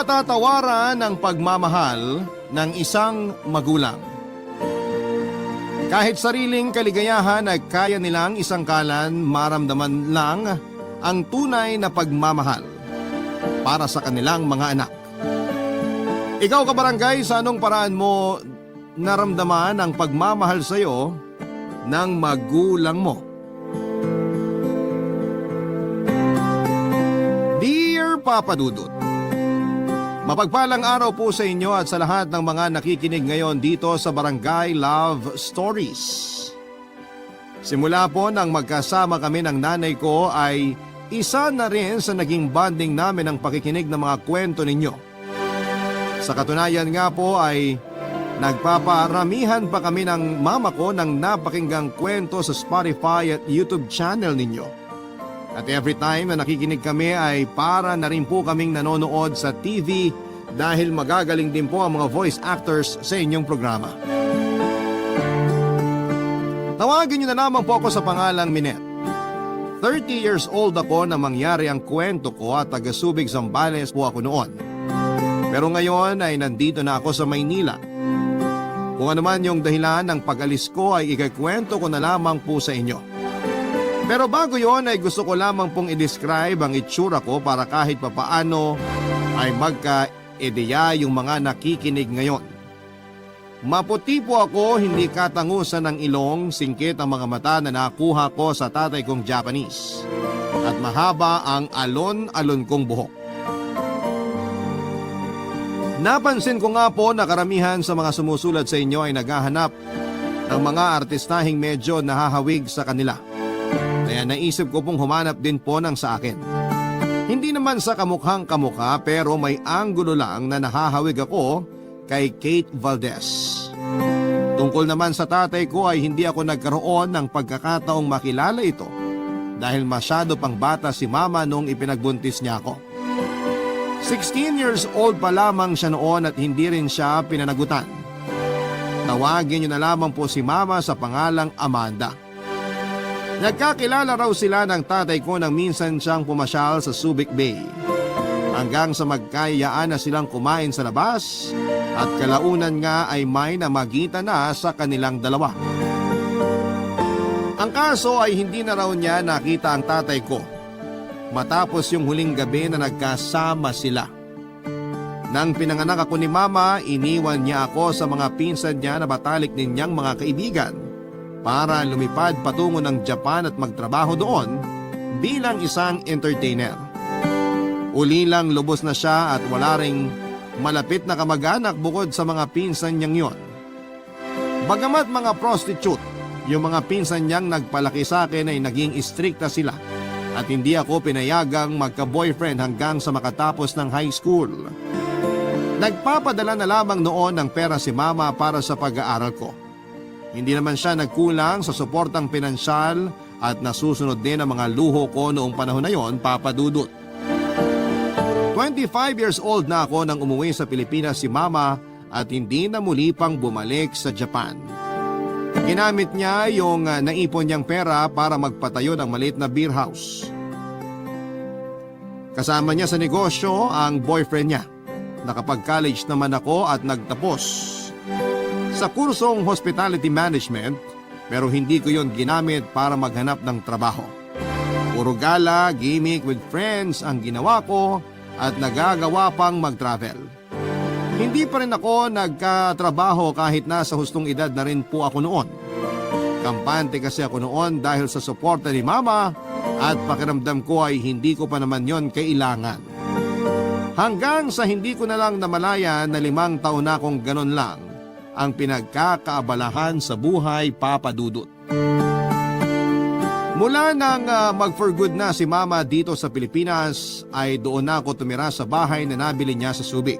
matatawaran ang pagmamahal ng isang magulang? Kahit sariling kaligayahan ay kaya nilang isangkalan, maramdaman lang ang tunay na pagmamahal para sa kanilang mga anak. Ikaw kabarangay, sa anong paraan mo naramdaman ang pagmamahal sa iyo ng magulang mo? Dear Papa Dudut, mapagpalang araw po sa inyo at sa lahat ng mga nakikinig ngayon dito sa Barangay Love Stories. Simula po nang magkasama kami ng nanay ko ay isa na rin sa naging bonding namin ang pakikinig ng mga kwento ninyo. Sa katunayan nga po ay nagpaparamihan pa kami ng mama ko ng napakinggang kwento sa Spotify at YouTube channel ninyo. At every time na nakikinig kami ay para na rin po kaming nanonood sa TV dahil magagaling din po ang mga voice actors sa inyong programa. Tawagin niyo na naman po ako sa pangalang Minet. 30 years old ako na mangyari ang kwento ko at taga-Subic, Zambales po ako noon. Pero ngayon ay nandito na ako sa Maynila. Kung ano man yung dahilan ng pag-alis ko ay ikakwento ko na lamang po sa inyo. Pero bago yon ay gusto ko lamang pong i-describe ang itsura ko para kahit papaano ay magka-ideya yung mga nakikinig ngayon. Maputi po ako, hindi katangusan ng ilong, singkit ang mga mata na nakuha ko sa tatay kong Japanese. At mahaba ang alon-alon kong buhok. Napansin ko nga po na karamihan sa mga sumusulat sa inyo ay naghahanap ng mga artistahing medyo nahahawig sa kanila. Kaya naisip ko pong humanap din po ng sa akin. Hindi naman sa kamukhang kamukha pero may anggulo lang na nahahawig ako kay Kate Valdez. Tungkol naman sa tatay ko ay hindi ako nagkaroon ng pagkakataong makilala ito dahil masyado pang bata si mama nung ipinagbuntis niya ako. 16 years old pa lamang siya noon at hindi rin siya pinanagutan. Tawagin niyo na lamang po si mama sa pangalang Amanda. Nagkakilala raw sila ng tatay ko nang minsan siyang pumasyal sa Subic Bay. Hanggang sa magkayaan na silang kumain sa labas at kalaunan nga ay may namagitan na sa kanilang dalawa. Ang kaso ay hindi na raw niya nakita ang tatay ko matapos yung huling gabi na nagkasama sila. Nang pinanganak ako ni mama, iniwan niya ako sa mga pinsan niya na batalik ninyang mga kaibigan para lumipad patungo ng Japan at magtrabaho doon bilang isang entertainer. Uli lang lubos na siya at wala ring malapit na kamag-anak bukod sa mga pinsan niyang yon. Bagamat mga prostitute, yung mga pinsan niyang nagpalaki sa akin ay naging istrikta sila at hindi ako pinayagang magka-boyfriend hanggang sa makatapos ng high school. Nagpapadala na lamang noon ng pera si mama para sa pag-aaral ko. Hindi naman siya nagkulang sa suportang pinansyal at nasusunod din ang mga luho ko noong panahon na yon, Papa Dudut. 25 years old na ako nang umuwi sa Pilipinas si mama at hindi na muli pang bumalik sa Japan. Ginamit niya yung naipon niyang pera para magpatayo ng maliit na beer house. Kasama niya sa negosyo ang boyfriend niya. Nakapag-college naman ako at nagtapos sa kursong hospitality management pero hindi ko yon ginamit para maghanap ng trabaho. Puro gala, gimmick with friends ang ginawa ko at nagagawa pang mag-travel. Hindi pa rin ako nagkatrabaho kahit nasa hustong edad na rin po ako noon. Kampante kasi ako noon dahil sa suporta ni mama at pakiramdam ko ay hindi ko pa naman yon kailangan. Hanggang sa hindi ko na lang namalaya na 5 taon na akong ganon lang ang pinagkakaabalahan sa buhay, Papa Dudut. Mula nang mag-for good na si mama dito sa Pilipinas ay doon na ako tumira sa bahay na nabili niya sa Subic.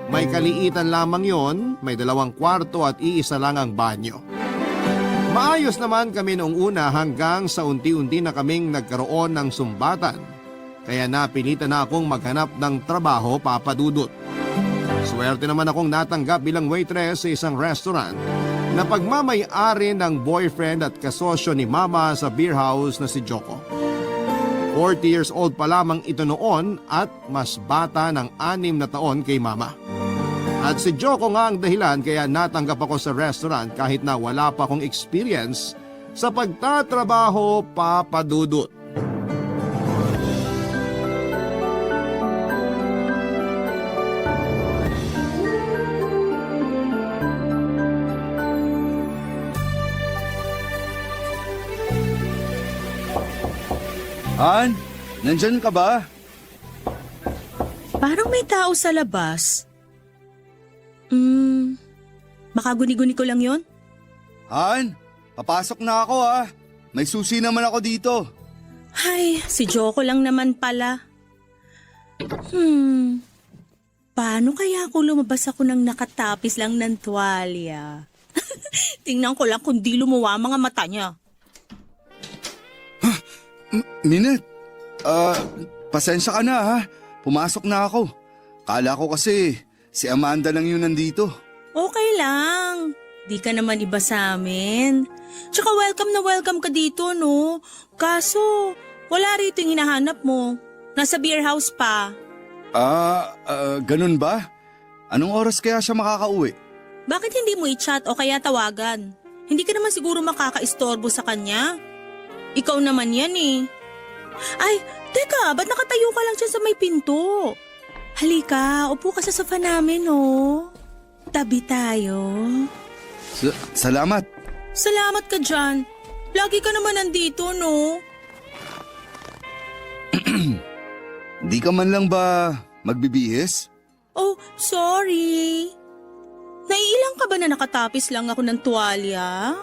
May kaliitan lamang yon, may 2 kwarto at iisa lang ang banyo. Maayos naman kami noong una hanggang sa unti-unti na kaming nagkaroon ng sumbatan. Kaya napilitan na akong maghanap ng trabaho, Papa Dudut. Swerte naman akong natanggap bilang waitress sa isang restaurant na pagmamay-ari ng boyfriend at kasosyo ni mama sa beer house na si Joko. 40 years old pa lamang ito noon at mas bata ng 6 na taon kay mama. At si Joko nga ang dahilan kaya natanggap ako sa restaurant kahit na wala pa akong experience sa pagtatrabaho, Papa Dudut. Han, nandyan ka ba? Parang may tao sa labas. Baka guni-guni ko lang yon. Han, papasok na ako ha. May susi naman ako dito. Ay, si Joko lang naman pala. Paano kaya ako lumabas ako ng nakatapis lang ng tuwalya? Tingnan ko lang kung di lumuwa ang mga mata niya. Minette, pasensya ka na ha. Pumasok na ako. Kala ko kasi si Amanda lang yun nandito. Okay lang. Di ka naman iba sa amin. Tsaka welcome na welcome ka dito, no? Kaso, wala rito yung hinahanap mo. Nasa beer house pa. Ganun ba? Anong oras kaya siya makakauwi? Bakit hindi mo i-chat o kaya tawagan? Hindi ka naman siguro makaka-istorbo sa kanya. Ikaw naman yan eh. Ay, teka, ba't nakatayo ka lang dyan sa may pinto? Halika, upo ka sa sofa namin, oh. Tabi tayo. Salamat. Salamat ka dyan. Lagi ka naman nandito, no? Di ka man lang ba magbibihis? Oh, sorry. Naiilang ka ba na nakatapis lang ako ng tuwalya?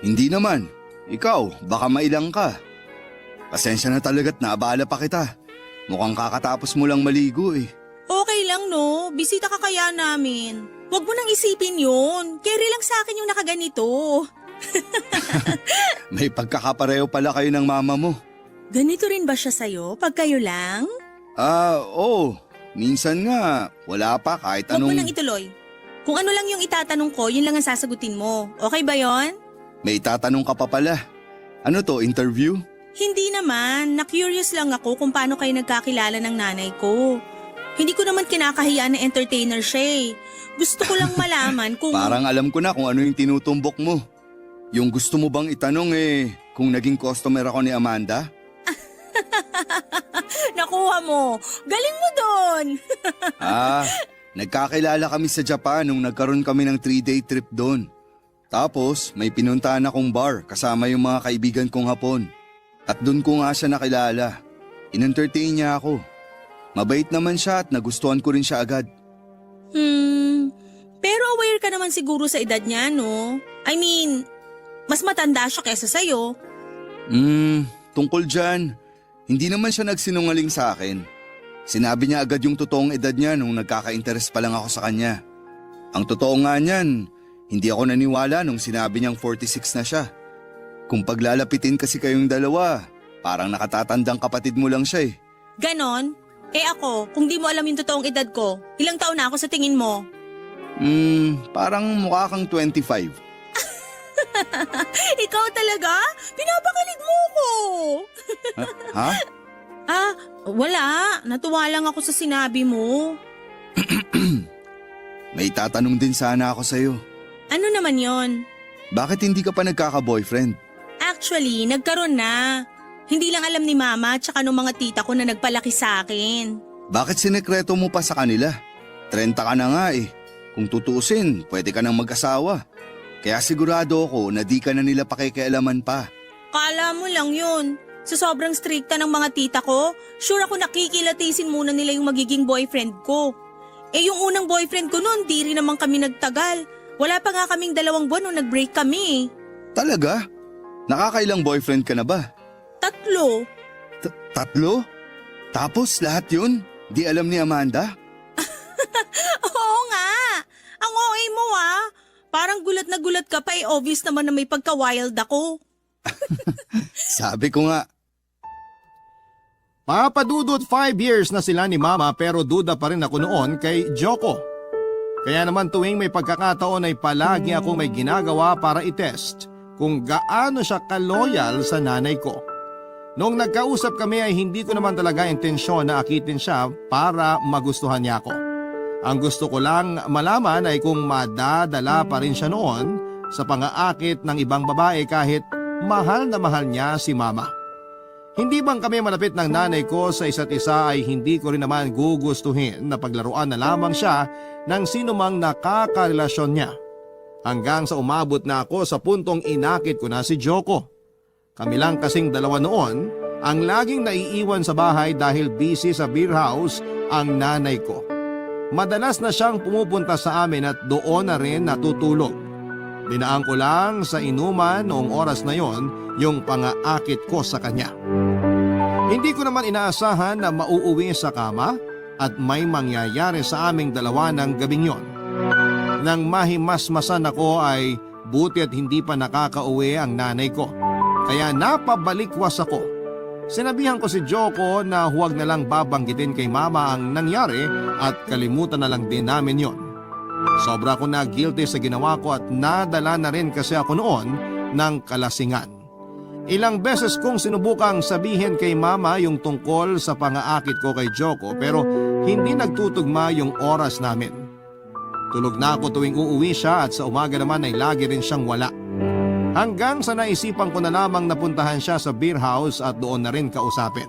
Hindi naman. Ikaw, baka mailang ka. Pasensya na talaga't naabala pa kita. Mukhang kakatapos mo lang maligo eh. Okay lang, no? Bisita ka kaya namin. Huwag mo nang isipin yun. Carry lang sa akin yung nakaganito. May pagkakapareho pala kayo ng mama mo. Ganito rin ba siya sa'yo pag kayo lang? Oo. Minsan nga, wala pa kahit Huwag mo anong... nang ituloy. Kung ano lang yung itatanong ko, yun lang ang sasagutin mo. Okay ba yon? May tatanong ka pa pala. Ano to, interview? Hindi naman. Na-curious lang ako kung paano kayo nagkakilala ng nanay ko. Hindi ko naman kinakahiya na entertainer siya eh. Gusto ko lang malaman kung... Parang alam ko na kung ano yung tinutumbok mo. Yung gusto mo bang itanong kung naging customer ako ni Amanda? Nakuha mo. Galing mo doon. Nagkakilala kami sa Japan nung nagkaroon kami ng 3-day trip doon. Tapos may pinuntahan akong bar kasama yung mga kaibigan kong Hapon. At doon ko nga siya nakilala. In-entertain niya ako. Mabait naman siya at nagustuhan ko rin siya agad. Pero aware ka naman siguro sa edad niya, no? I mean, mas matanda siya kesa sa'yo. Tungkol dyan, hindi naman siya nagsinungaling sa akin. Sinabi niya agad yung totoong edad niya nung nagkaka-interest pa lang ako sa kanya. Ang totoo nga niyan, hindi ako naniwala nung sinabi niyang 46 na siya. Kung paglalapitin kasi kayong dalawa, parang nakatatandang kapatid mo lang siya eh. Ganon? Eh ako, kung di mo alam yung totoong edad ko, ilang taon na ako sa tingin mo? Parang mukha kang 25. Ikaw talaga? Pinapakilig mo ko. Ha? Wala. Natuwa lang ako sa sinabi mo. May tatanong din sana ako sa'yo. Ano naman yon? Bakit hindi ka pa nagkaka-boyfriend? Actually, nagkaroon na. Hindi lang alam ni mama at saka nung mga tita ko na nagpalaki sa akin. Bakit sinekreto mo pa sa kanila? 30 ka na nga eh. Kung tutusin, pwede ka nang mag-asawa. Kaya sigurado ako na di ka na nila pakikialaman pa. Kala mo lang yun. Sa sobrang strikta ng mga tita ko, sure ako nakikilatisin muna nila yung magiging boyfriend ko. Eh yung unang boyfriend ko noon, di rin naman kami nagtagal. Wala pa nga kaming 2 buwan nung nag-break kami. Talaga? Nakakailang boyfriend ka na ba? 3. 3? Tapos lahat yun? Di alam ni Amanda? Oo nga. Ang OA mo ah. Parang gulat na gulat ka pa obvious naman na may pagka-wild ako. Sabi ko nga. Papadudot 5 years na sila ni Mama pero duda pa rin ako noon kay Joko. Kaya naman tuwing may pagkakataon ay palagi ako may ginagawa para itest kung gaano siya kaloyal sa nanay ko. Noong nagkausap kami ay hindi ko naman talaga intensyon na akitin siya para magustuhan niya ako. Ang gusto ko lang malaman ay kung madadala pa rin siya noon sa pang-aakit ng ibang babae kahit mahal na mahal niya si mama. Hindi bang kami malapit ng nanay ko sa isa't isa ay hindi ko rin naman gugustuhin na paglaruan na lamang siya ng sino mang nakakarelasyon niya. Hanggang sa umabot na ako sa puntong inakit ko na si Joko. Kami lang kasing dalawa noon ang laging naiiwan sa bahay dahil busy sa beer house ang nanay ko. Madalas na siyang pumupunta sa amin at doon na rin natutulog. Dinaan ko lang sa inuman noong oras na yon yung pang-aakit ko sa kanya. Hindi ko naman inaasahan na mauuwi sa kama at may mangyayari sa aming dalawa ng gabing yon. Nang mahimasmasan ako ay buti at hindi pa nakakauwi ang nanay ko. Kaya napabalikwas ako. Sinabihan ko si Joko na huwag na lang babanggitin kay mama ang nangyari at kalimutan na lang din namin yon. Sobra ko na guilty sa ginawa ko at nadala na rin kasi ako noon ng kalasingan. Ilang beses kong sinubukang sabihin kay mama yung tungkol sa pang-aakit ko kay Joko pero hindi nagtutugma yung oras namin. Tulog na ako tuwing uuwi siya at sa umaga naman ay lagi rin siyang wala. Hanggang sa naisipan ko na lamang napuntahan siya sa beer house at doon na rin kausapin.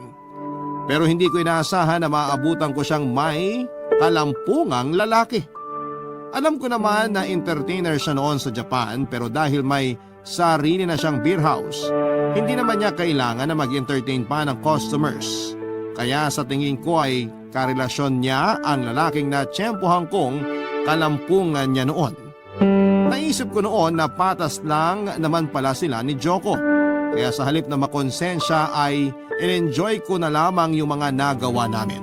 Pero hindi ko inaasahan na maabutan ko siyang may kalampungang lalaki. Alam ko naman na entertainer siya noon sa Japan pero dahil may sarili na siyang beer house, hindi naman niya kailangan na mag-entertain pa ng customers. Kaya sa tingin ko ay karelasyon niya ang lalaking na tiyempohan kong kalampungan niya noon. Naisip ko noon na patas lang naman pala sila ni Joko. Kaya sa halip na makonsensya ay in-enjoy ko na lamang yung mga nagawa namin.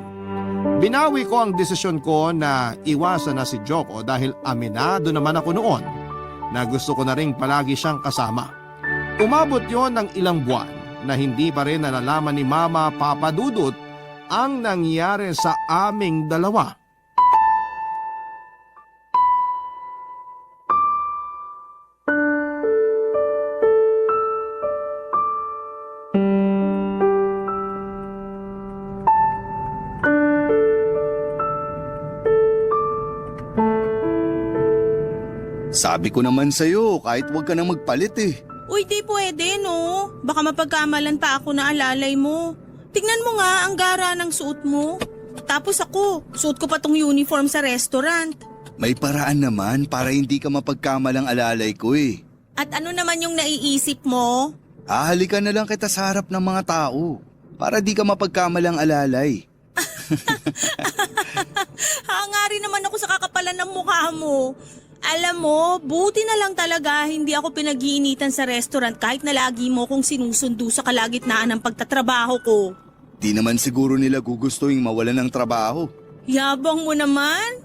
Binawi ko ang desisyon ko na iwasan na si Joko dahil aminado naman ako noon na gusto ko na rin palagi siyang kasama. Umabot yon ng ilang buwan na hindi pa rin nalalaman ni Mama Papa Dudut ang nangyari sa aming dalawa. Sabi ko naman sa'yo, kahit huwag ka nang magpalit eh. Uy, di pwede no. Baka mapagkamalan pa ako na alalay mo. Tignan mo nga ang gara ng suot mo. Tapos ako, suot ko pa tong uniform sa restaurant. May paraan naman para hindi ka mapagkamalang alalay ko eh. At ano naman yung naiisip mo? Hahalikan na lang kita sa harap ng mga tao para di ka mapagkamalang alalay. Hangari naman ako sa kakapalan ng mukha mo. Alam mo, buti na lang talaga hindi ako pinag-iinitan sa restaurant kahit na lagi mo kong sinusundo sa kalagitnaan ng pagtatrabaho ko. Di naman siguro nila gugustuhin mawalan ng trabaho. Yabang mo naman.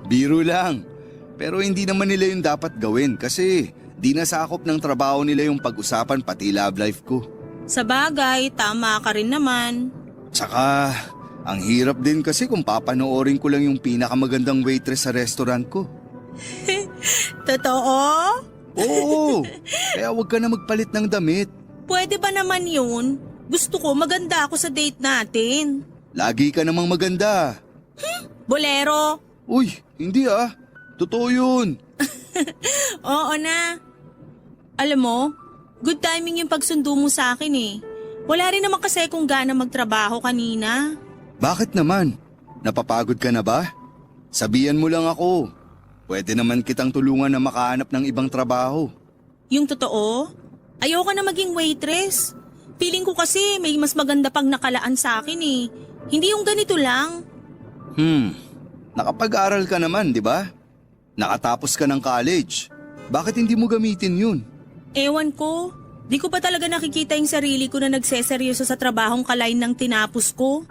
Biro lang. Pero hindi naman nila yung dapat gawin kasi di nasakop ng trabaho nila yung pag-usapan pati love life ko. Sa bagay, tama ka rin naman. Tsaka, ang hirap din kasi kung papanoorin ko lang yung pinakamagandang waitress sa restaurant ko. Totoo? Oo, kaya huwag ka na magpalit ng damit. Pwede ba naman yun? Gusto ko maganda ako sa date natin. Lagi ka namang maganda. Bolero? Uy, hindi ah. Totoo yun. Oo na. Alam mo, good timing yung pagsundo mo sa akin eh. Wala rin naman kasi kung gana magtrabaho kanina. Bakit naman? Napapagod ka na ba? Sabihan mo lang ako. Pwede naman kitang tulungan na makahanap ng ibang trabaho. Yung totoo? Ayoko na maging waitress. Feeling ko kasi may mas maganda pang nakalaan sa akin eh. Hindi yung ganito lang. Nakapag-aral ka naman, di ba? Nakatapos ka ng college. Bakit hindi mo gamitin yun? Ewan ko. Di ko pa talaga nakikita yung sarili ko na nagseseryoso sa trabahong kalain ng tinapos ko.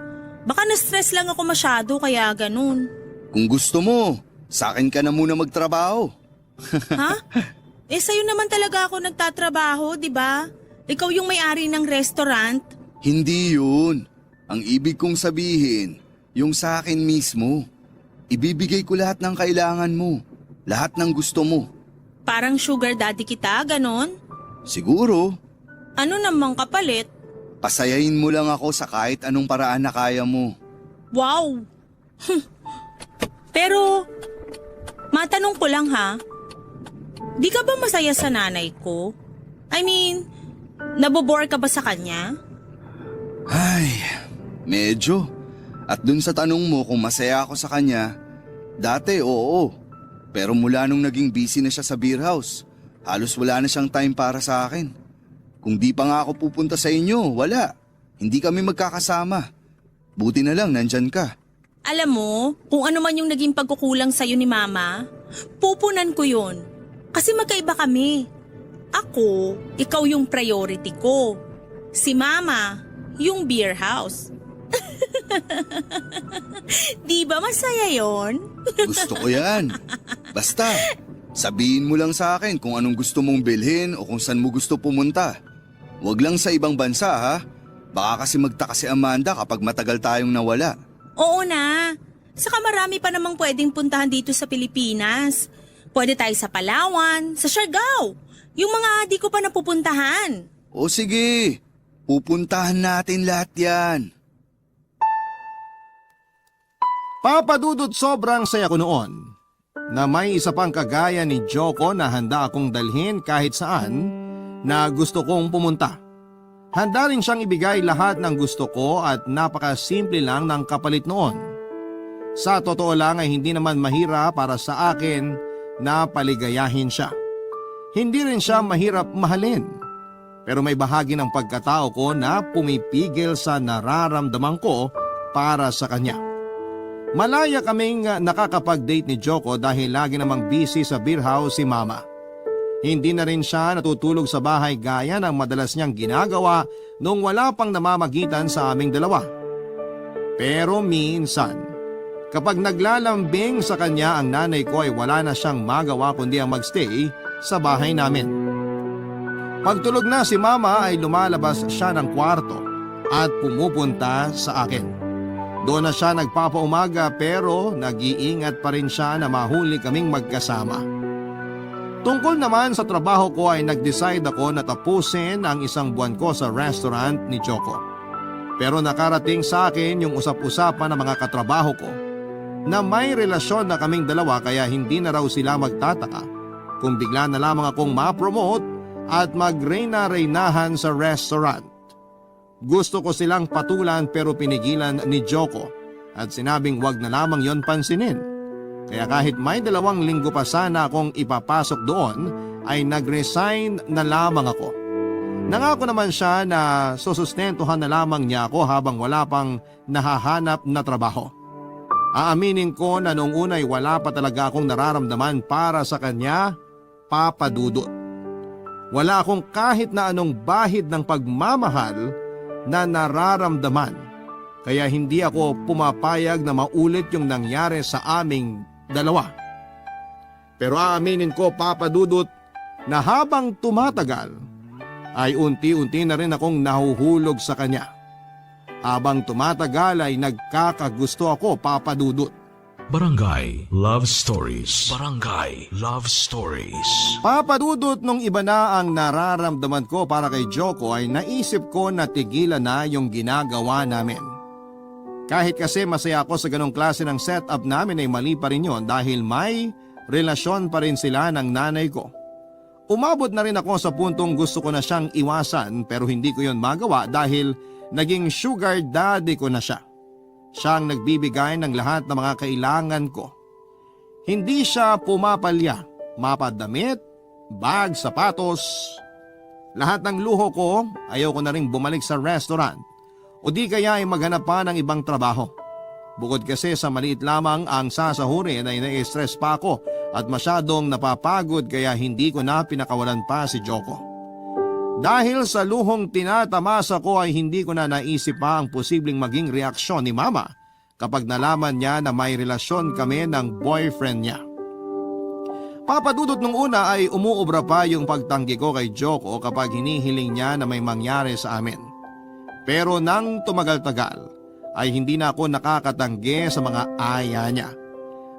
Baka na-stress lang ako masyado kaya ganun. Kung gusto mo, sa akin ka na muna magtrabaho. Ha? Sa'yo naman talaga ako nagtatrabaho, di ba? Ikaw yung may-ari ng restaurant. Hindi yun. Ang ibig kong sabihin, yung sa akin mismo. Ibibigay ko lahat ng kailangan mo. Lahat ng gusto mo. Parang sugar daddy kita, ganon? Siguro. Ano namang kapalit? Pasayahin mo lang ako sa kahit anong paraan na kaya mo. Wow! Pero, matanong ko lang ha, di ka ba masaya sa nanay ko? I mean, nabobore ka ba sa kanya? Ay, medyo. At dun sa tanong mo kung masaya ako sa kanya, dati oo. Pero mula nung naging busy na siya sa beer house, halos wala na siyang time para sa akin. Kung di pa nga ako pupunta sa inyo, wala. Hindi kami magkakasama. Buti na lang nandyan ka. Alam mo, kung ano man yung naging pagkukulang sa'yo ni Mama, pupunan ko yun. Kasi magkaiba kami. Ako, ikaw yung priority ko. Si Mama, yung beer house. Di ba masaya yon? Gusto ko yan. Basta, sabihin mo lang sa akin kung anong gusto mong bilhin o kung saan mo gusto pumunta. Huwag lang sa ibang bansa ha. Baka kasi magtaka si Amanda kapag matagal tayong nawala. Oo na. Saka marami pa namang pwedeng puntahan dito sa Pilipinas. Pwede tayo sa Palawan, sa Siargao. Yung mga di ko pa napupuntahan. O sige, pupuntahan natin lahat yan. Papadudot, sobrang saya ko noon na may isa pang kagaya ni Joko na handa akong dalhin kahit saan na gusto kong pumunta. Handa rin siyang ibigay lahat ng gusto ko at napakasimple lang ng kapalit noon. Sa totoo lang ay hindi naman mahira para sa akin na paligayahin siya. Hindi rin siya mahirap mahalin. Pero may bahagi ng pagkatao ko na pumipigil sa nararamdaman ko para sa kanya. Malaya kaming nakakapag-date ni Joko dahil lagi namang busy sa beer house si Mama. Hindi na rin siya natutulog sa bahay gaya ng madalas niyang ginagawa nung wala pang namamagitan sa aming dalawa. Pero minsan, kapag naglalambing sa kanya ang nanay ko ay wala na siyang magawa kundi ang magstay sa bahay namin. Pagtulog na si Mama ay lumalabas siya ng kwarto at pumupunta sa akin. Doon na siya nagpapaumaga pero nag-iingat pa rin siya na mahuli kaming magkasama. Tungkol naman sa trabaho ko ay nag-decide ako na tapusin ang isang buwan ko sa restaurant ni Joko. Pero nakarating sa akin yung usap-usapan ng mga katrabaho ko na may relasyon na kaming dalawa kaya hindi na raw sila magtataka kung bigla na lamang akong ma-promote at mag-reyna-reynahan sa restaurant. Gusto ko silang patulan pero pinigilan ni Joko at sinabing wag na lamang yon pansinin. Kaya kahit may 2 linggo pa sana akong ipapasok doon ay nag-resign na lamang ako. Nangako naman siya na susustentuhan na lamang niya ako habang wala pang nahahanap na trabaho. Aaminin ko na noong una ay wala pa talaga akong nararamdaman para sa kanya, Papa Dudut. Wala akong kahit na anong bahid ng pagmamahal na nararamdaman. Kaya hindi ako pumapayag na maulit yung nangyari sa aming dalawa. Pero aaminin ko, Papa Dudut, na habang tumatagal ay unti-unti na rin akong nahuhulog sa kanya. Habang tumatagal ay nagkakagusto ako, Papa Dudut. Barangay Love Stories. Barangay Love Stories. Papa Dudut, nung iba na ang nararamdaman ko para kay Joko ay naisip ko na tigilan na yung ginagawa namin. Kahit kasi masaya ako sa ganong klase ng setup namin ay mali pa rin yun dahil may relasyon pa rin sila ng nanay ko. Umabot na rin ako sa puntong gusto ko na siyang iwasan pero hindi ko yun magawa dahil naging sugar daddy ko na siya. Siya ang nagbibigay ng lahat ng mga kailangan ko. Hindi siya pumapalya, mapadamit, bag, sapatos. Lahat ng luho ko, ayaw ko na rin bumalik sa restaurant o di kaya ay maghanap pa ng ibang trabaho. Bukod kasi sa maliit lamang ang sasahurin ay nai-stress pa ako at masyadong napapagod kaya hindi ko na pinakawalan pa si Joko. Dahil sa luhong tinatamasa ko ay hindi ko na naisip pa ang posibleng maging reaksyon ni Mama kapag nalaman niya na may relasyon kami ng boyfriend niya. Papa Dudut, nung una ay umuobra pa yung pagtanggi ko kay Joko kapag hinihiling niya na may mangyari sa amin. Pero nang tumagal-tagal ay hindi na ako nakakatanggi sa mga aya niya.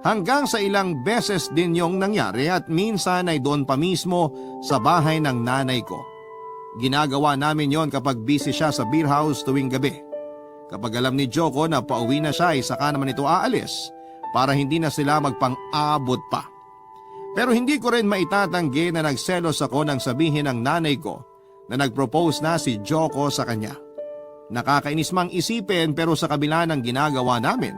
Hanggang sa ilang beses din yung nangyari at minsan ay doon pa mismo sa bahay ng nanay ko. Ginagawa namin yon kapag busy siya sa beer house tuwing gabi. Kapag alam ni Joko na pauwi na siya ay saka naman ito aalis para hindi na sila magpang-abot pa. Pero hindi ko rin maitatanggi na nagselos ako nang sabihin ng nanay ko na nag-propose na si Joko sa kanya. Nakakainis mang isipin pero sa kabila ng ginagawa namin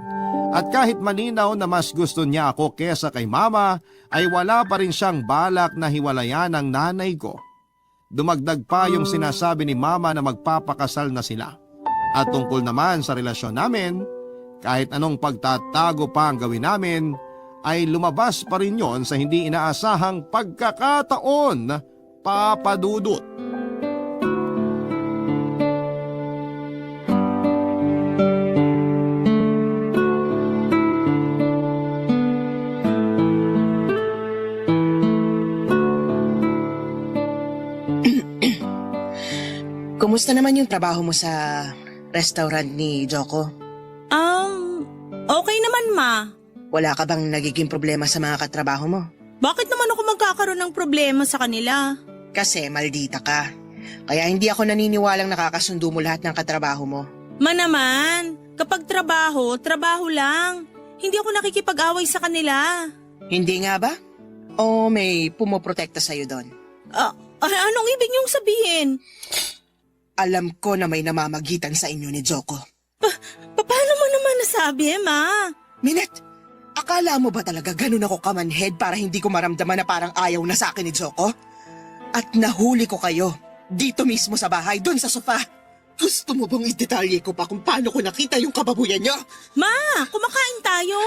at kahit malinaw na mas gusto niya ako kesa kay mama ay wala pa rin siyang balak na hiwalayan ng nanay ko. Dumagdag pa yung sinasabi ni mama na magpapakasal na sila. At tungkol naman sa relasyon namin, kahit anong pagtatago pa ang gawin namin, ay lumabas pa rin yon sa hindi inaasahang pagkakataon, Papa Dudut. Kumusta naman yung trabaho mo sa restaurant ni Joko? Okay naman, ma. Wala ka bang nagiging problema sa mga katrabaho mo? Bakit naman ako magkakaroon ng problema sa kanila? Kasi maldita ka. Kaya hindi ako naniniwalang nakakasundo mo lahat ng katrabaho mo. Ma naman, kapag trabaho, trabaho lang. Hindi ako nakikipag-away sa kanila. Hindi nga ba? O may pumoprotekta sa'yo doon? Anong ibig niyong sabihin? Alam ko na may namamagitan sa inyo ni Joko. Paano mo naman nasabi, ma? Minette, akala mo ba talaga ganun ako kamanhead para hindi ko maramdaman na parang ayaw na sa akin ni Joko? At nahuli ko kayo, dito mismo sa bahay, doon sa sofa. Gusto mo bang idetalye ko pa kung paano ko nakita yung kababuyan nyo? Ma, kumakain tayo.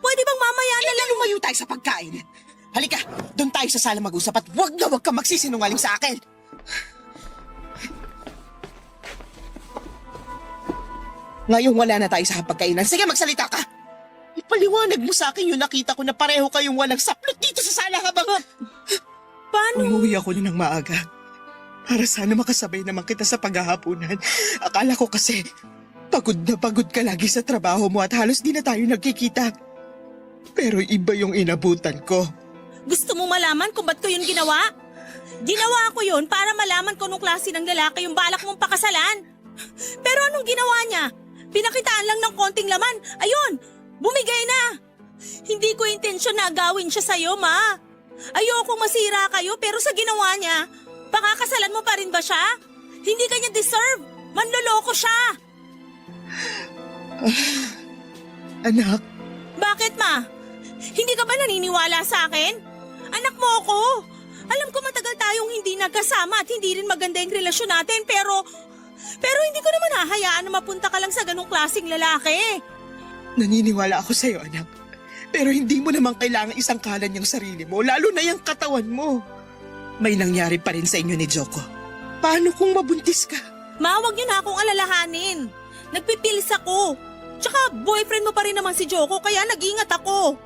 Pwede bang mamaya na lang? Lumayo tayo sa pagkain. Halika, doon tayo sa sala mag-usap at wag na wag kang magsisinungaling sa akin. Ngayong wala na tayo sa pagkainan, sige magsalita ka. Ipaliwanag mo sa akin yung nakita ko na pareho kayong walang saplot dito sa sala habang... Paano? Umuwi ako na ng maaga. Para sana makasabay naman kita sa paghahapunan. Akala ko kasi pagod na pagod ka lagi sa trabaho mo at halos di na tayo nagkikita. Pero iba yung inabutan ko. Gusto mo malaman kung ba't ko yun ginawa? Ginawa ko yun para malaman kung anong klase ng lalaki yung balak mong pakasalan. Pero anong ginawa niya? Pinakitaan lang ng konting laman. Ayun, bumigay na. Hindi ko intensyon na agawin siya sa'yo, ma. Ayokong masira kayo pero sa ginawa niya, pakakasalan mo pa rin ba siya? Hindi ka niya deserve. Manloloko siya. Anak, Bakit, ma? Hindi ka ba naniniwala sa akin? Anak mo ako. Alam ko matagal tayong hindi nagkasama at hindi rin maganda yung relasyon natin pero hindi ko naman hahayaan na mapunta ka lang sa ganong klaseng lalaki. naniniwala ako sa'yo, anak. Pero hindi mo naman kailangan isang kalan yung sarili mo, lalo na yung katawan mo. May nangyari pa rin sa inyo ni Joko. Paano kung mabuntis ka? Ma, wag niyo na akong alalahanin. Nagpipilis ako. Tsaka boyfriend mo pa rin naman si Joko kaya nag-ingat ako.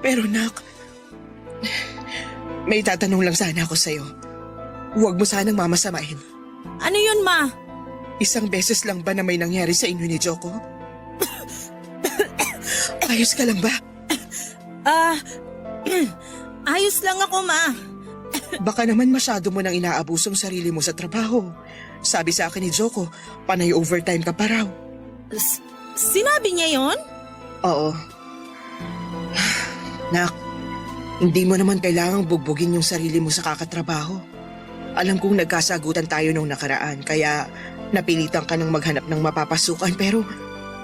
Pero nak, may tatanong lang sana ako sa'yo. Huwag mo sanang mamasamahin. Ano yun, ma? Isang beses lang ba na may nangyari sa inyo ni Joko? Ayos ka lang ba? Ayos lang ako, ma. Baka naman masyado mo nang inaabusong sarili mo sa trabaho. Sabi sa akin ni Joko, panay overtime ka pa raw. Sinabi niya yon? Oo. Nak, hindi mo naman kailangang bugbugin yung sarili mo sa kakatrabaho. Alam kong nagkasagutan tayo nung nakaraan, kaya napilitan ka ng maghanap ng mapapasukan, pero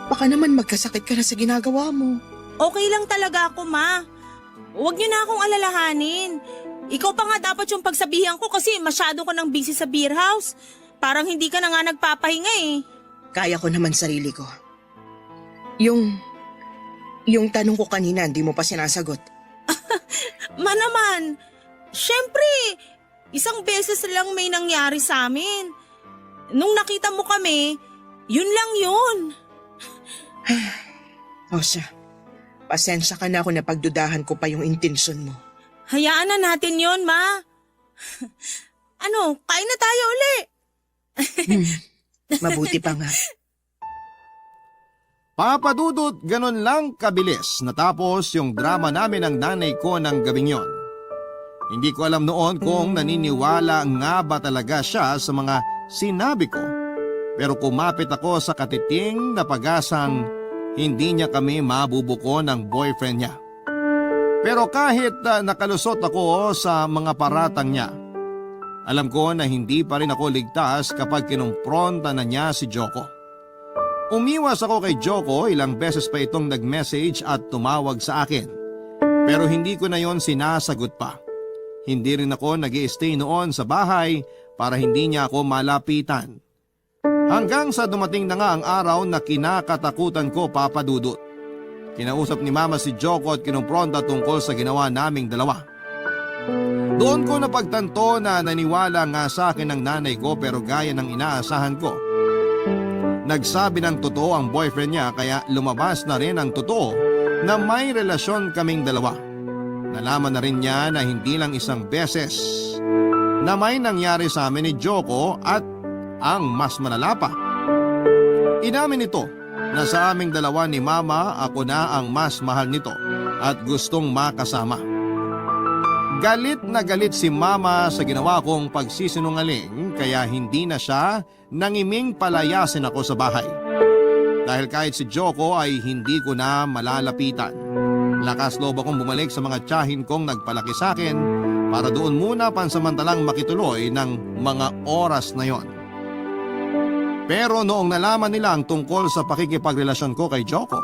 baka naman magkasakit ka na sa ginagawa mo. Okay lang talaga ako, ma. Huwag niyo na akong alalahanin. Ikaw pa nga dapat yung pagsabihan ko kasi masyado ko nang busy sa beer house. Parang hindi ka na nga nagpapahinga eh. Kaya ko naman sarili ko. Yung tanong ko kanina, hindi mo pa sinasagot. Ma naman, syempre, isang beses lang may nangyari sa amin. Nung nakita mo kami, yun lang yun. O siya, pasensya ka na ako na pagdudahan ko pa yung intensyon mo. Hayaan na natin yun, ma. Ano, kain na tayo uli. Mabuti pa nga. Papa Dudut, ganun lang kabilis natapos yung drama namin ng nanay ko ng gabing yon. Hindi ko alam noon kung naniniwala nga ba talaga siya sa mga sinabi ko. Pero kumapit ako sa katiting na pag-asang hindi niya kami mabubuko ng boyfriend niya. Pero kahit nakalusot ako sa mga paratang niya, alam ko na hindi pa rin ako ligtas kapag kinumpronta na niya si Joko. Umiwas ako kay Joko, ilang beses pa itong nag-message at tumawag sa akin. Pero hindi ko na yon sinasagot pa. Hindi rin ako nag-i-stay noon sa bahay para hindi niya ako malapitan. Hanggang sa dumating na nga ang araw na kinakatakutan ko, Papa Dudut. Kinausap ni Mama si Joko at kinumpronta tungkol sa ginawa naming dalawa. Doon ko napagtanto na naniwala nga sa akin ng nanay ko pero gaya ng inaasahan ko. Nagsabi ng totoo ang boyfriend niya kaya lumabas na rin ang totoo na may relasyon kaming dalawa. Nalaman na rin niya na hindi lang isang beses na may nangyari sa amin ni Joko at ang mas malala pa. Inamin nito na sa aming dalawa ni Mama ako na ang mas mahal nito at gustong makasama. Galit na galit si Mama sa ginawa kong pagsisinungaling kaya hindi na siya nangiming palayasin ako sa bahay. Dahil kahit si Joko ay hindi ko na malalapitan. Lakas loob akong bumalik sa mga tiyahin kong nagpalaki sa akin para doon muna pansamantalang makituloy ng mga oras na yon. Pero noong nalaman nila ang tungkol sa pakikipagrelasyon ko kay Joko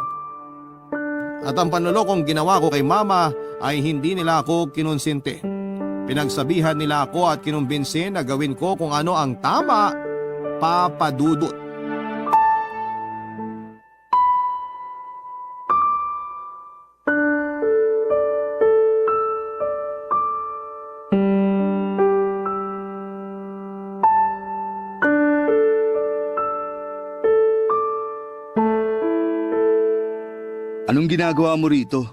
at ang panlolokong ginawa ko kay Mama ay hindi nila ako kinonsinti. Pinagsabihan nila ako at kinumbinsi na gawin ko kung ano ang tama, Papa Dudut. Anong ginagawa mo rito?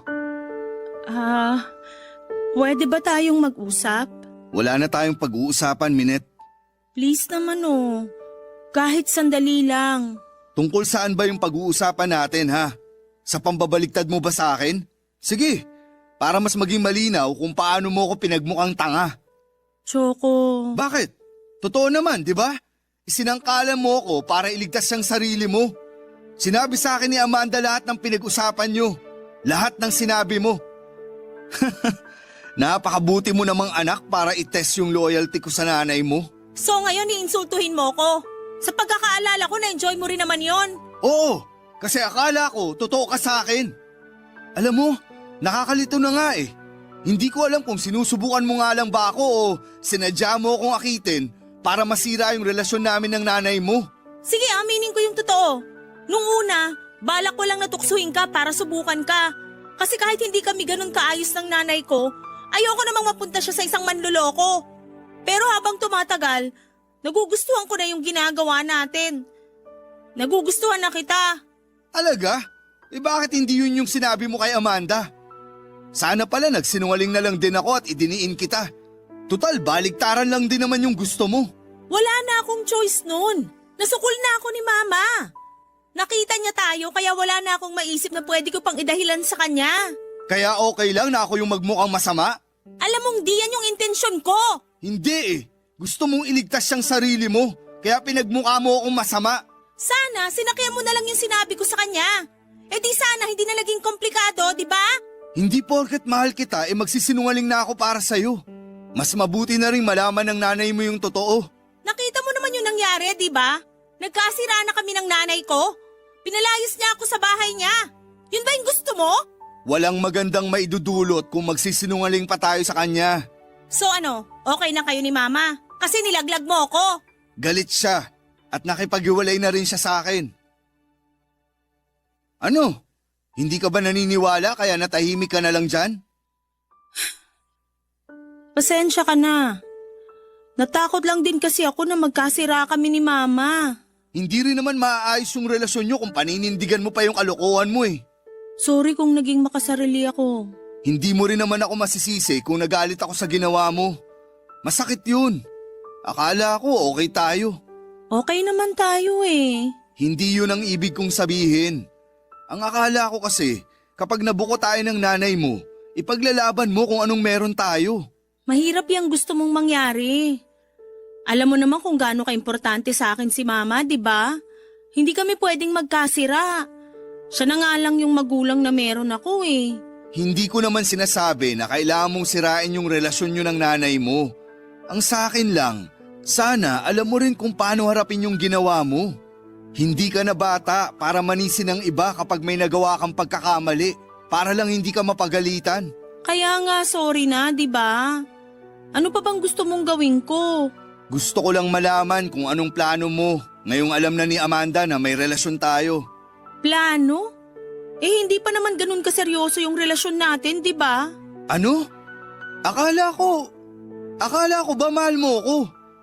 Pwede ba tayong mag-usap? Wala na tayong pag-uusapan, Minette. Please naman kahit sandali lang. Tungkol saan ba yung pag-uusapan natin, ha? Sa pambabaliktad mo ba sa akin? Sige, para mas maging malinaw kung paano mo ko pinagmukhang tanga. Joko. Bakit? Totoo naman, di ba? Isinangkalan mo ko para iligtas ang sarili mo. Sinabi sa akin ni Amanda lahat ng pinag-usapan nyo. Lahat ng sinabi mo. Napakabuti mo namang anak para itest yung loyalty ko sa nanay mo. So ngayon iinsultuhin mo ko? Sa pagkakaalala ko na-enjoy mo rin naman yon. Oo, kasi akala ko totoo ka sa akin. Alam mo, nakakalito na nga eh. Hindi ko alam kung sinusubukan mo nga lang ba ako o sinadya mo akong akitin para masira yung relasyon namin ng nanay mo. Sige, aminin ko yung totoo. Nung una, balak ko lang natuksuhin ka para subukan ka. Kasi kahit hindi kami ganun kaayos ng nanay ko, ayoko namang mapunta siya sa isang manloloko. Pero habang tumatagal, nagugustuhan ko na yung ginagawa natin. Nagugustuhan na kita. Alaga? Bakit hindi yun yung sinabi mo kay Amanda? Sana pala nagsinungaling na lang din ako at idiniin kita. Tutal, baliktaran lang din naman yung gusto mo. Wala na akong choice nun. Nasukol na ako ni Mama. Nakita niya tayo kaya wala na akong maisip na pwede ko pang idahilan sa kanya. Kaya okay lang na ako yung magmukhang masama? Alam mong di yan yung intensyon ko. Hindi eh. Gusto mong iligtas siyang sarili mo. Kaya pinagmukha mo akong masama. Sana sinakyan mo na lang yung sinabi ko sa kanya. Eh di sana hindi na naging komplikado, di ba? Hindi porket mahal kita magsisinungaling na ako para sa'yo. Mas mabuti na rin malaman ng nanay mo yung totoo. Nakita mo naman yung nangyari, di ba? Nagkasira na kami ng nanay ko. Pinalayas niya ako sa bahay niya. Yun ba yung gusto mo? Walang magandang maidudulot kung magsisinungaling pa tayo sa kanya. So ano, okay na kayo ni Mama? Kasi nilaglag mo ako. Galit siya at nakipag-iwalay na rin siya sa akin. Ano? Hindi ka ba naniniwala kaya natahimik ka na lang dyan? Pasensya ka na. Natakot lang din kasi ako na magkasira kami ni Mama. Hindi rin naman maaayos yung relasyon nyo kung paninindigan mo pa yung kalokohan mo eh. Sorry kung naging makasarili ako. Hindi mo rin naman ako masisisi kung nagalit ako sa ginawa mo. Masakit yun. Akala ko okay tayo. Okay naman tayo eh. Hindi yun ang ibig kong sabihin. Ang akala ko kasi, kapag nabuko tayo ng nanay mo, ipaglalaban mo kung anong meron tayo. Mahirap yung gusto mong mangyari. Alam mo naman kung gaano ka-importante sa akin si Mama, di ba? Hindi kami pwedeng magkasira. Siya na nga lang yung magulang na meron ako eh. Hindi ko naman sinasabi na kailangan mong sirain yung relasyon nyo ng nanay mo. Ang sa akin lang, sana alam mo rin kung paano harapin yung ginawa mo. Hindi ka na bata para manisin ng iba kapag may nagawa kang pagkakamali, para lang hindi ka mapagalitan. Kaya nga sorry na, di ba? Ano pa bang gusto mong gawin ko? Gusto ko lang malaman kung anong plano mo, ngayong alam na ni Amanda na may relasyon tayo. Plano? Eh hindi pa naman ganun kaseryoso yung relasyon natin, di ba? Ano? Akala ko ba mahal mo ko?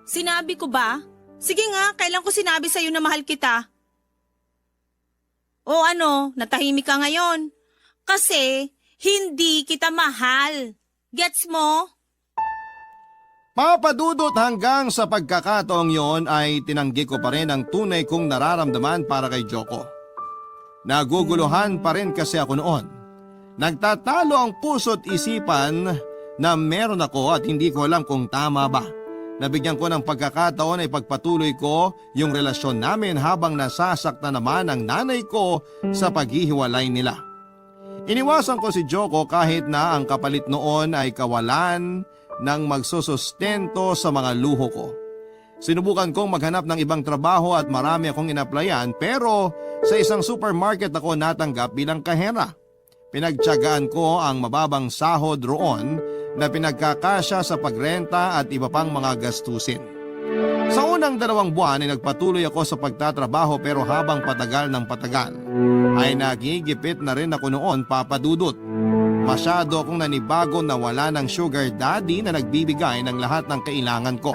Sinabi ko ba? Sige nga, kailan ko sinabi sa'yo na mahal kita? O ano, natahimik ka ngayon? Kasi hindi kita mahal. Gets mo? Papadudot hanggang sa pagkakataong yon ay tinanggi ko pa rin ang tunay kong nararamdaman para kay Joko. Naguguluhan pa rin kasi ako noon. Nagtatalo ang puso't isipan na meron ako at hindi ko alam kung tama ba. Nabigyan ko ng pagkakataon ay pagpatuloy ko yung relasyon namin habang nasasaktan naman ang nanay ko sa paghihiwalay nila. Iniwasan ko si Joko kahit na ang kapalit noon ay kawalan ng magsusustento sa mga luho ko. Sinubukan kong maghanap ng ibang trabaho at marami akong inaplayan pero sa isang supermarket ako natanggap bilang kahera. Pinagtiyagaan ko ang mababang sahod roon na pinagkakasya sa pagrenta at iba pang mga gastusin. Sa unang 2 buwan ay nagpatuloy ako sa pagtatrabaho pero habang patagal ng patagal ay nagigipit na rin ako noon, papadudot. Masyado akong nanibago na wala ng sugar daddy na nagbibigay ng lahat ng kailangan ko.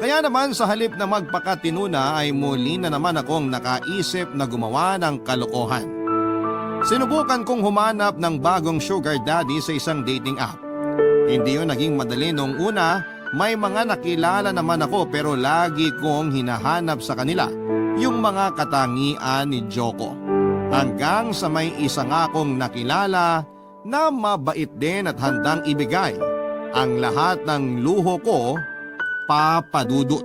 Kaya naman sa halip na magpakatinuna ay muli na naman akong nakaisip na gumawa ng kalokohan. Sinubukan kong humanap ng bagong sugar daddy sa isang dating app. Hindi yun naging madali noong una, may mga nakilala naman ako pero lagi kong hinahanap sa kanila yung mga katangian ni Joko. Hanggang sa may isa nga akong nakilala na mabait din at handang ibigay ang lahat ng luho ko, papadudot.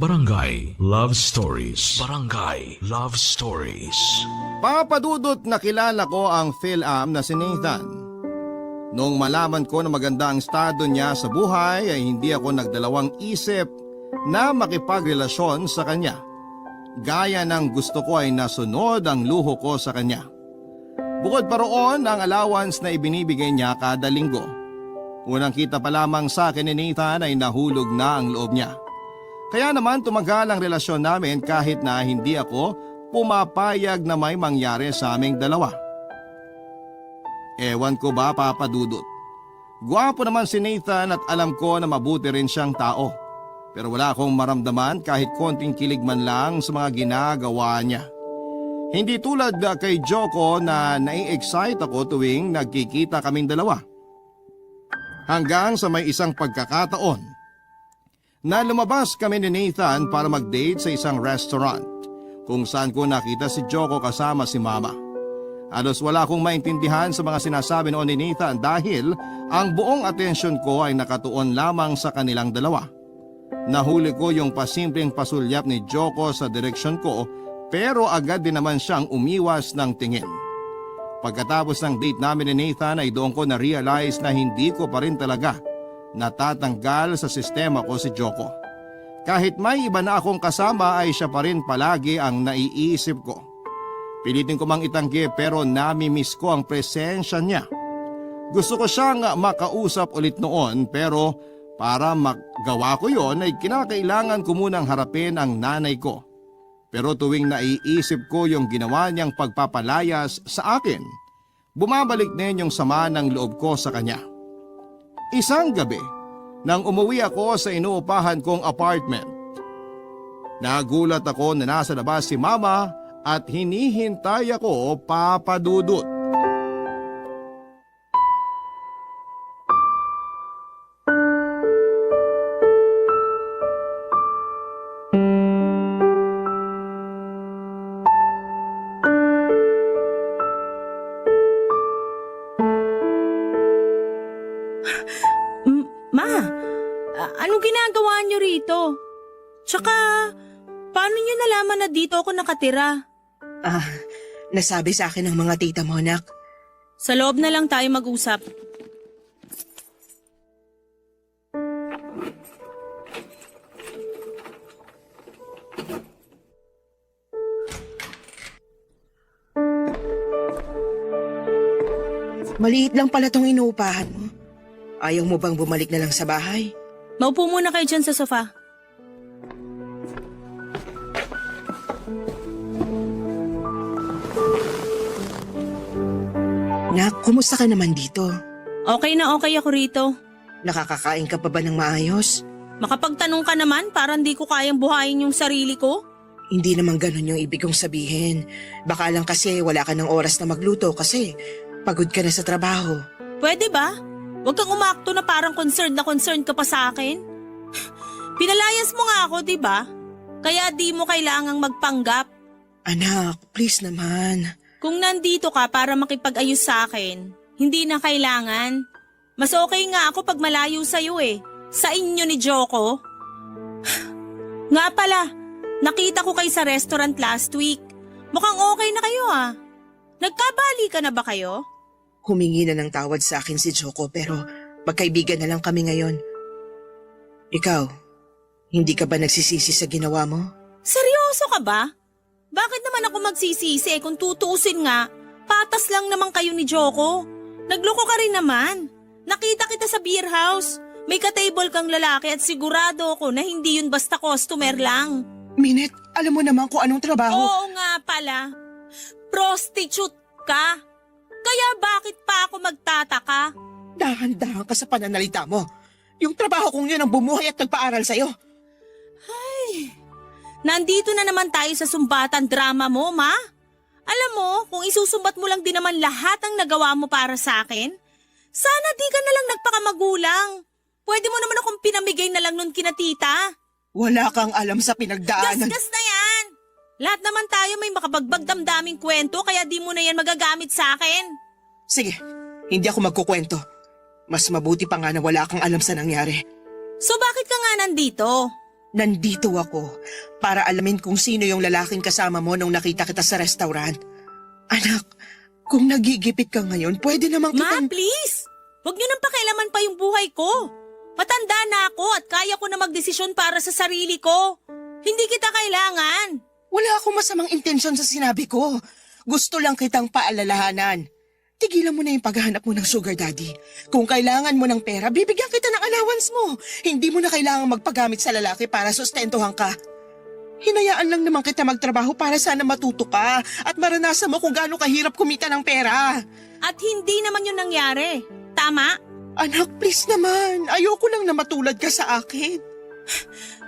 Barangay Love Stories. Barangay Love Stories. Papadudot nakilala ko ang Phil-Am na si Nathan. Noong malaman ko na maganda ang estado niya sa buhay ay hindi ako nagdalawang isip na makipagrelasyon sa kanya. Gaya ng gusto ko ay nasunod ang luho ko sa kanya. Bukod pa roon ang allowance na ibinibigay niya kada linggo. Unang kita pa lamang sa akin ni Nathan ay nahulog na ang loob niya. Kaya naman tumagal ang relasyon namin kahit na hindi ako pumapayag na may mangyari sa aming dalawa. Ewan ko ba, papadudot. Gwapo naman si Nathan at alam ko na mabuti rin siyang tao. Pero wala akong maramdaman kahit konting kilig man lang sa mga ginagawa niya. Hindi tulad kay Joko na nai-excite ako tuwing nagkikita kaming dalawa. Hanggang sa may isang pagkakataon na lumabas kami ni Nathan para mag-date sa isang restaurant kung saan ko nakita si Joko kasama si Mama. Halos wala akong maintindihan sa mga sinasabi noon ni Nathan dahil ang buong atensyon ko ay nakatuon lamang sa kanilang dalawa. Nahuli ko yung pasimpleng pasulyap ni Joko sa direksyon ko pero agad din naman siyang umiwas ng tingin. Pagkatapos ng date namin ni Nathan ay doon ko na-realize na hindi ko pa rin talaga natatanggal sa sistema ko si Joko. Kahit may iba na akong kasama ay siya pa rin palagi ang naiisip ko. Pilitin ko mang itanggi pero nami-miss ko ang presensya niya. Gusto ko siyang makausap ulit noon pero para magawa ko yon ay kinakailangan ko munang harapin ang nanay ko. Pero tuwing naiisip ko yung ginawa niyang pagpapalayas sa akin, bumabalik din yung sama ng loob ko sa kanya. Isang gabi, nang umuwi ako sa inuupahan kong apartment, nagulat ako na nasa labas si Mama at hinihintay ako, papadudot. Anong ginagawa niyo rito? Tsaka, paano niyo nalaman na dito ako nakatira? Nasabi sa akin ng mga tita mo, anak. Sa loob na lang tayo mag-usap. Maliit lang pala tong inuupahan mo. Ayaw mo bang bumalik na lang sa bahay? Maupo muna kayo dyan sa sofa. Nak, kumusta ka naman dito? Okay na okay ako rito. Nakakakain ka pa ba ng maayos? Makapagtanong ka naman, parang di ko kayang buhayin yung sarili ko. Hindi naman ganun yung ibig kong sabihin. Baka lang kasi wala ka ng oras na magluto kasi pagod ka na sa trabaho. Pwede ba? Huwag kang umakto na parang concerned ka pa sa akin. Pinalayas mo nga ako, di ba? Kaya di mo kailangang magpanggap. Anak, please naman. Kung nandito ka para makipag-ayos sa akin, hindi na kailangan. Mas okay nga ako pag malayo sa'yo eh. Sa inyo ni Joko. Nga pala, nakita ko kayo sa restaurant last week. Mukhang okay na kayo ah. Nagkabali ka na ba kayo? Humingi na ng tawad sa akin si Joko pero magkaibigan na lang kami ngayon. Ikaw, hindi ka ba nagsisisi sa ginawa mo? Seryoso ka ba? Bakit naman ako magsisisi kung tutuusin nga? Patas lang naman kayo ni Joko. Nagloko ka rin naman. Nakita kita sa beer house. May ka-table kang lalaki at sigurado ako na hindi yun basta customer lang. Minette, alam mo naman kung anong trabaho. Oo nga pala. Prostitute ka. Kaya bakit pa ako magtataka? Dahan-dahan ka sa pananalita mo. Yung trabaho kong yun ang bumuhay at nagpaaral sa'yo. Nandito na naman tayo sa sumbatan drama mo, ma. Alam mo, kung isusumbat mo lang din naman lahat ang nagawa mo para sa akin, sana di ka na lang nagpakamagulang. Pwede mo naman akong pinamigay na lang nun kina tita. Wala kang alam sa pinagdaanan. Gasgas na yan! Lahat naman tayo may makabagbag damdaming kwento kaya di mo na yan magagamit sa akin. Sige, hindi ako magkukwento. Mas mabuti pa nga na wala kang alam sa nangyari. So bakit ka nga nandito? Nandito ako para alamin kung sino yung lalaking kasama mo nung nakita kita sa restaurant. Anak, kung nagigipit ka ngayon, pwede namang Ma, kitang... please! Huwag niyo nang pakialaman pa yung buhay ko. Matanda na ako at kaya ko na magdesisyon para sa sarili ko. Hindi kita kailangan. Wala akong masamang intensyon sa sinabi ko. Gusto lang kitang paalalahanan. Tigilan mo na yung paghahanap mo ng sugar daddy. Kung kailangan mo ng pera, bibigyan kita ng allowance mo. Hindi mo na kailangan magpagamit sa lalaki para sustentuhan ka. Hinayaan lang naman kita magtrabaho para sana matuto ka at maranasan mo kung gaano kahirap kumita ng pera. At hindi naman yun nangyari. Tama? Anak, please naman. Ayoko lang na matulad ka sa akin.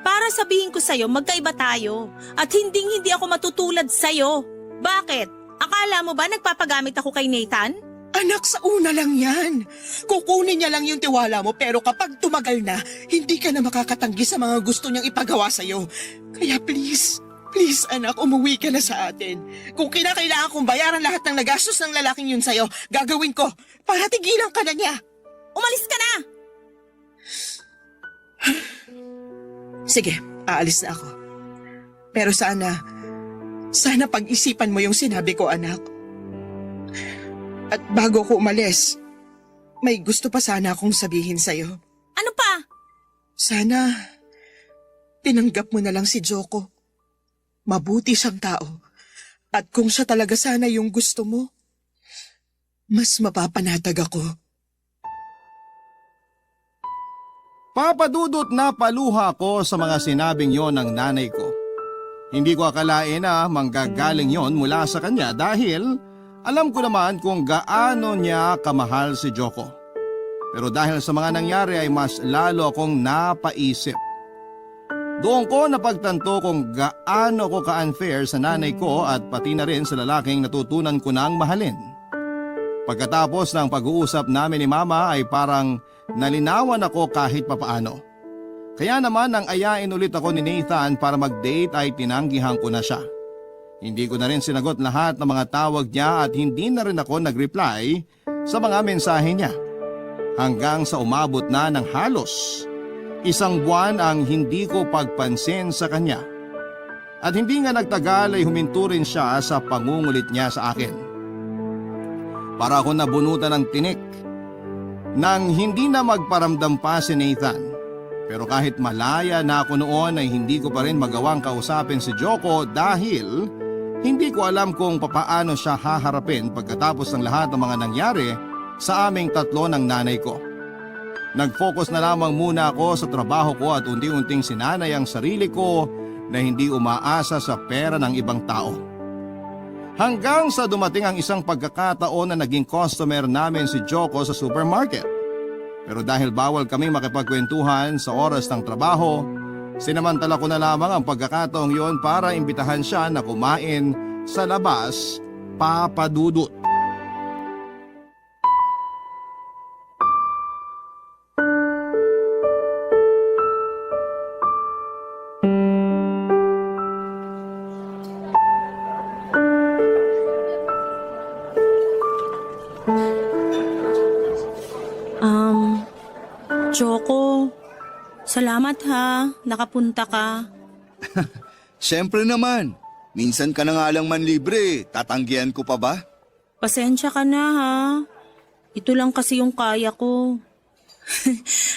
Para sabihin ko sa'yo, magkaiba tayo. At hindi ako matutulad sa'yo. Bakit? Akala mo ba nagpapagamit ako kay Nathan? Anak, sa una lang yan. Kukunin niya lang yung tiwala mo pero kapag tumagal na, hindi ka na makakatanggi sa mga gusto niyang ipagawa sa'yo. Kaya please anak, umuwi ka na sa atin. Kung kinakailangan kong bayaran lahat ng nagastos ng lalaking yun sa'yo, gagawin ko para tigilan ka na niya. Umalis ka na! Sige, aalis na ako. Pero sana pag-isipan mo yung sinabi ko, anak. At bago ko umalis, may gusto pa sana akong sabihin sa'yo. Ano pa? Sana, tinanggap mo na lang si Joko. Mabuti siyang tao. At kung siya talaga sana yung gusto mo, mas mapapanatag ako. Papadudot na paluha ko sa mga sinabing yon ng nanay ko. Hindi ko akalain na manggagaling yon mula sa kanya dahil alam ko naman kung gaano niya kamahal si Joko. Pero dahil sa mga nangyari ay mas lalo akong napaisip. Doon ko napagtanto kung gaano ko ka-unfair sa nanay ko at pati na rin sa lalaking natutunan ko nang mahalin. Pagkatapos ng pag-uusap namin ni Mama ay parang nalinawan ako kahit papaano. Kaya naman nang ayain ulit ako ni Nathan para mag-date ay tinanggihan ko na siya. Hindi ko na rin sinagot lahat ng mga tawag niya at hindi na rin ako nag-reply sa mga mensahe niya. Hanggang sa umabot na ng halos Isang buwan ang hindi ko pagpansin sa kanya. At hindi nga nagtagal ay huminto rin siya sa pangungulit niya sa akin. Para ako nabunutan ng tinik. Nang hindi na magparamdam pa si Nathan. Pero kahit malaya na ako noon ay hindi ko pa rin magawang kausapin si Joko dahil hindi ko alam kung papaano siya haharapin pagkatapos ng lahat ng mga nangyari sa aming tatlo ng nanay ko. Nag-focus na lamang muna ako sa trabaho ko at unti-unting sinanay ang sarili ko na hindi umaasa sa pera ng ibang tao. Hanggang sa dumating ang isang pagkakataon na naging customer namin si Joko sa supermarket. Pero dahil bawal kami makipagkwentuhan sa oras ng trabaho, sinamantala ko na lamang ang pagkakataong yon para imbitahan siya na kumain sa labas, Papa Dudut. Joko, salamat ha, nakapunta ka. Siyempre naman, minsan ka na nga lang manlibre, tatanggihan ko pa ba? Pasensya ka na ha. Ito lang kasi yung kaya ko.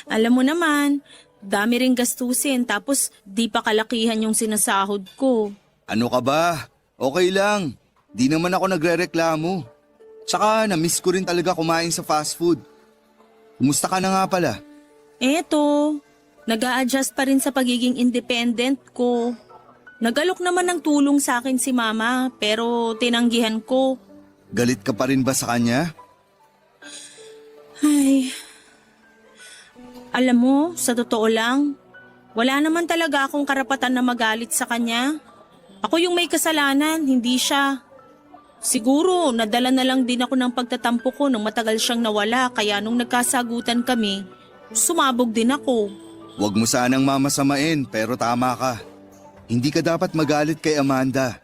Alam mo naman, dami ring gastusin tapos di pa kalakihan yung sinasahod ko. Ano ka ba? Okay lang, di naman ako nagrereklamo. Tsaka na-miss ko rin talaga kumain sa fast food. Kumusta ka na nga pala? Eto, nag-a-adjust pa rin sa pagiging independent ko. Nagalok naman ng tulong sa akin si mama pero tinanggihan ko. Galit ka pa rin ba sa kanya? Ay, alam mo, sa totoo lang, wala naman talaga akong karapatan na magalit sa kanya. Ako yung may kasalanan, hindi siya. Siguro, nadala na lang din ako ng pagtatampo ko nung matagal siyang nawala kaya nung nagkasagutan kami, sumabog din ako. Huwag mo sanang mamasamain pero tama ka. Hindi ka dapat magalit kay Amanda.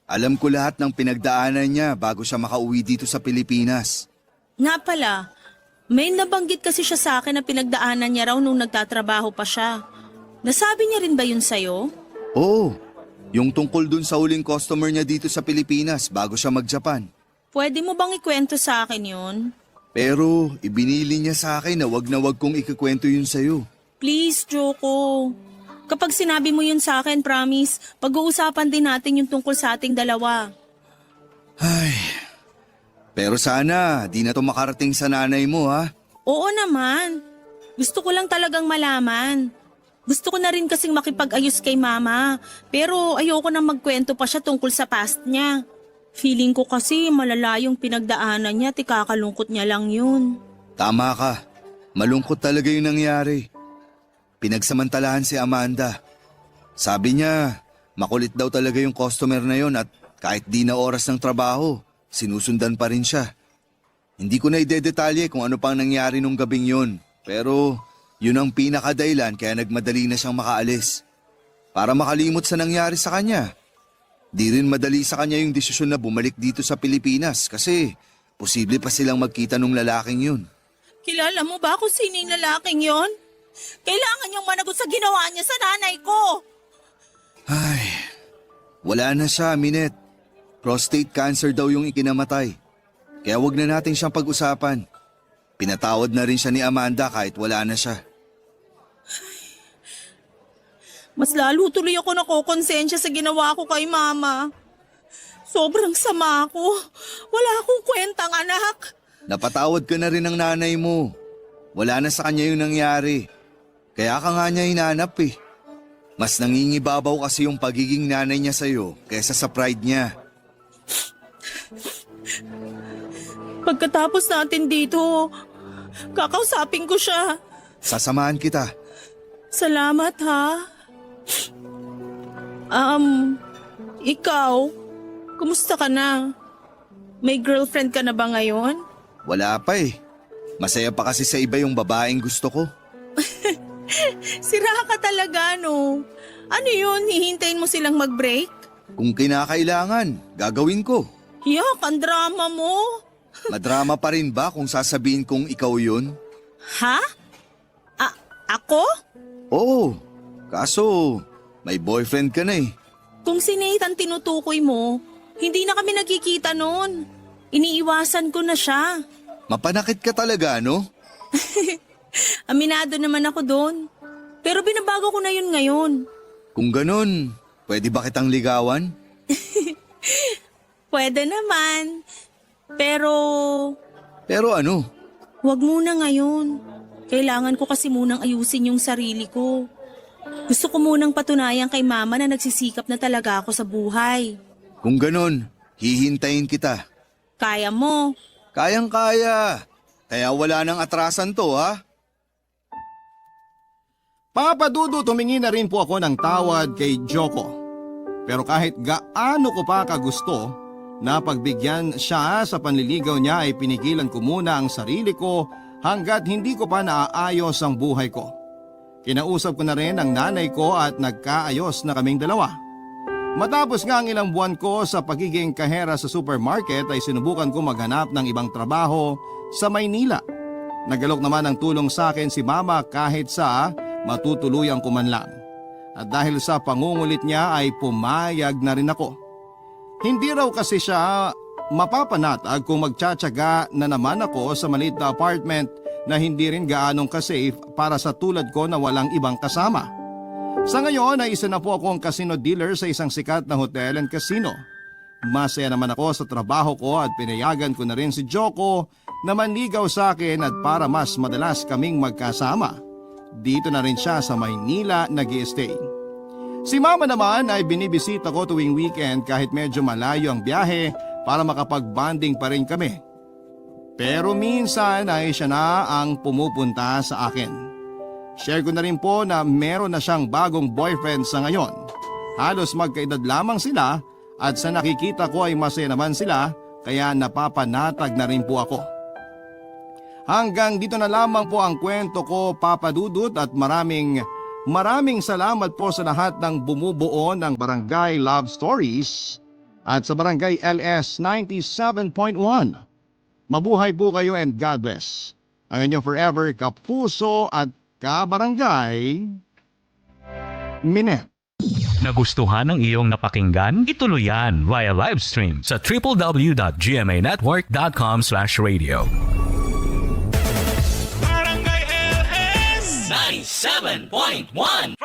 Alam ko lahat ng pinagdaanan niya bago siya makauwi dito sa Pilipinas. Nga pala, may nabanggit kasi siya sa akin na pinagdaanan niya raw nung nagtatrabaho pa siya. Nasabi niya rin ba yun sa'yo? Oo, yung tungkol dun sa huling customer niya dito sa Pilipinas bago siya mag-Japan. Pwede mo bang ikwento sa akin yun? Pero ibinili niya sa akin na wag kong ikikwento yun sa'yo. Please, Joko. Kapag sinabi mo yun sa akin, promise, pag-uusapan din natin yung tungkol sa ating dalawa. Ay, pero sana di na to makarating sa nanay mo ha. Oo naman. Gusto ko lang talagang malaman. Gusto ko na rin kasing makipag-ayos kay mama, pero ayoko na magkwento pa siya tungkol sa past niya. Feeling ko kasi malala yung pinagdaanan niya at ikakalungkot niya lang yun. Tama ka, malungkot talaga yung nangyari. Pinagsamantalahan si Amanda. Sabi niya, makulit daw talaga yung customer na yon at kahit di na oras ng trabaho, sinusundan pa rin siya. Hindi ko na idedetalye kung ano pang nangyari nung gabing yun, pero yun ang pinakadahilan kaya nagmadali na siyang makaalis. Para makalimot sa nangyari sa kanya. Di rin madali sa kanya yung desisyon na bumalik dito sa Pilipinas kasi posible pa silang magkita nung lalaking yun. Kilala mo ba kung sino yung lalaking yon? Kailangan niyang managot sa ginawa niya sa nanay ko. Ay, wala na siya, Minette. Prostate cancer daw yung ikinamatay. Kaya wag na natin siyang pag-usapan. Pinatawad na rin siya ni Amanda kahit wala na siya. Mas lalo tuloy ako nakokonsensya sa ginawa ko kay mama. Sobrang sama ako. Wala akong kwentang anak. Napatawad ka na rin ng nanay mo. Wala na sa kanya yung nangyari. Kaya ka nga niya hinanap eh. Mas nangingibabaw kasi yung pagiging nanay niya sa'yo kaysa sa pride niya. Pagkatapos natin dito, kakausapin ko siya. Sasamahan kita. Salamat ha. Ikaw, kumusta ka na? May girlfriend ka na ba ngayon? Wala pa eh. Masaya pa kasi sa iba yung babaeng gusto ko. Sira ka talaga, no? Ano yun, hihintayin mo silang mag-break? Kung kinakailangan, gagawin ko. Yak, ang drama mo. Madrama pa rin ba kung sasabihin kong ikaw yun? Ha? Ako? Oo, kaso may boyfriend ka na eh. Kung si Nathan tinutukoy mo, hindi na kami nagkikita noon. Iniiwasan ko na siya. Mapanakit ka talaga, no? Aminado naman ako doon. Pero binabago ko na yun ngayon. Kung ganun, pwede ba kitang ligawan? Pwede naman. Pero Pero ano? wag muna ngayon. Kailangan ko kasi munang ayusin yung sarili ko. Gusto ko munang patunayan kay mama na nagsisikap na talaga ako sa buhay. Kung ganun, hihintayin kita. Kaya mo. Kayang-kaya. Kaya wala nang atrasan to, ha? Papa Dudut, tumingin na rin po ako ng tawad kay Joko. Pero kahit gaano ko pa kagusto na pagbigyan siya sa panliligaw niya ay pinigilan ko muna ang sarili ko hanggat hindi ko pa naaayos ang buhay ko. Kinausap ko na rin ang nanay ko at nagkaayos na kaming dalawa. Matapos nga ang ilang buwan ko sa pagiging kahera sa supermarket ay sinubukan ko maghanap ng ibang trabaho sa Maynila. Nagalok naman ang tulong sa akin si mama kahit sa matutuluyang ko man lang. At dahil sa pangungulit niya ay pumayag na rin ako. Hindi raw kasi siya mapapanatag kung magtsatsaga na naman ako sa maliit na apartment na hindi rin gaanong kasafe para sa tulad ko na walang ibang kasama. Sa ngayon ay isa na po akong casino dealer sa isang sikat na hotel and casino. Masaya naman ako sa trabaho ko at pinayagan ko na rin si Joko na manligaw sa akin at para mas madalas kaming magkasama. Dito na rin siya sa Maynila nag-i-stay. Si mama naman ay binibisita ko tuwing weekend kahit medyo malayo ang biyahe para makapag-bonding pa rin kami. Pero minsan ay siya na ang pumupunta sa akin. Share ko na rin po na meron na siyang bagong boyfriend sa ngayon. Halos magkaedad lamang sila at sa nakikita ko ay masaya naman sila kaya napapanatag na rin po ako. Hanggang dito na lamang po ang kwento ko, Papa Dudut, at maraming salamat po sa lahat ng bumubuo ng Barangay Love Stories at sa Barangay LS 97.1. Mabuhay po kayo and God bless. Ang inyong forever kapuso at kabarangay, Minet. Nagustuhan ng iyong napakinggan? Ituloy yan via live stream sa www.gmanetwork.com/radio. Barangay LS 97.1